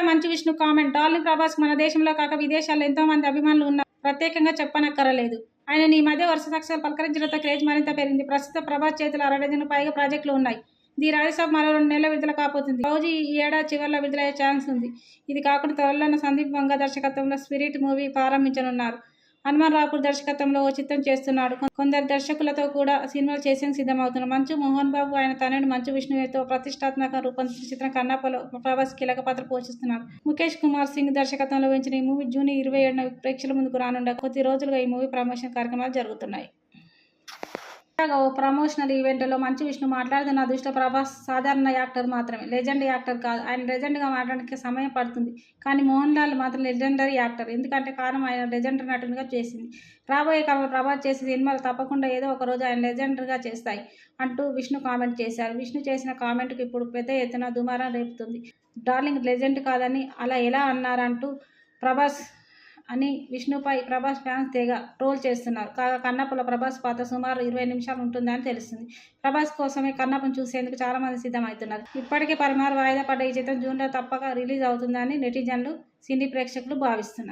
Manchu Vishnu comment. Darling Prabhas మన దేశంలో కాక విదేశాల్లో ఎంతో మంది అభిమానులు ఉన్నారు. ప్రత్యేకంగా చెప్పనక్కరలేదు. ఆయన ఈ మధ్య వరుస సాక్ష్యాలు పలకరించడంతో క్రేజ్ మరింత పెరిగింది. ప్రస్తుతం ప్రభాస్ చేతిలో 60 డజన్కు పైగా ప్రాజెక్టులు ఉన్నాయి. ది రాజసాబ్ మరో 2 నెలల్లో విడుదల కాబోతుంది. ఫౌజీ ఈ ఏడాది చివర్లో విడుదలయ్యే ఛాన్స్ ఉంది. ఇది కాకుండా త్వరలోనే సందీప్ వంగ దర్శకత్వంలో స్పిరిట్ మూవీ ప్రారంభించనున్నారు. హనుమాన్ రాపూర్ దర్శకత్వంలో ఓ చిత్రం చేస్తున్నాడు. కొందరు దర్శకులతో కూడా సినిమాలు చేసేందుకు సిద్ధమవుతున్నారు. మంచు మోహన్ బాబు ఆయన తనయుడు మంచు విష్ణుతో ప్రతిష్టాత్మకంగా రూపొందించిన చిత్రం కన్నప్పలో ప్రభాస్ కీలక పాత్ర పోషిస్తున్నారు. ముఖేష్ కుమార్ సింగ్ దర్శకత్వంలో వహించిన ఈ మూవీ జూన్ 27న ప్రేక్షకుల ముందుకు రానుండగా కొద్ది రోజులుగా ఈ మూవీ ప్రమోషన్ కార్యక్రమాలు జరుగుతున్నాయి. ఓ ప్రమోషనల్ ఈవెంట్లో మంచు విష్ణు మాట్లాడుతూ నా దృష్టిలో ప్రభాస్ సాధారణ యాక్టర్ మాత్రమే, లెజెండ్ యాక్టర్ కాదు. ఆయన లెజెండ్గా మారడానికి సమయం పడుతుంది. కానీ మోహన్ లాల్ మాత్రం లెజెండరీ యాక్టర్. ఎందుకంటే కారణం ఆయన లెజెండరీ నటునిగా చేసింది. రాబోయే కాలంలో ప్రభాస్ చేసే సినిమాలు తప్పకుండా ఏదో ఒక రోజు ఆయన లెజెండరీగా చేస్తాయి అంటూ విష్ణు కామెంట్ చేశారు. విష్ణు చేసిన కామెంట్కు ఇప్పుడు పెద్ద ఎత్తున దుమారం రేపుతుంది. డార్లింగ్ లెజెండ్ కాదని అలా ఎలా అన్నారంటూ ప్రభాస్ అని విష్ణుపై ప్రభాస్ ఫ్యాన్స్ తెగ ట్రోల్ చేస్తున్నారు. కాగా కన్నప్పలో ప్రభాస్ పాత్ర సుమారు 20 నిమిషాలు ఉంటుందని తెలుస్తుంది. ప్రభాస్ కోసమే కన్నప్పను చూసేందుకు చాలా మంది సిద్ధమవుతున్నారు. ఇప్పటికే పలుమార్లు వాయిదా పడ్డ ఈ చిత్రం జూన్లో తప్పక రిలీజ్ అవుతుందని నెటిజన్లు, సినీ ప్రేక్షకులు భావిస్తున్నారు.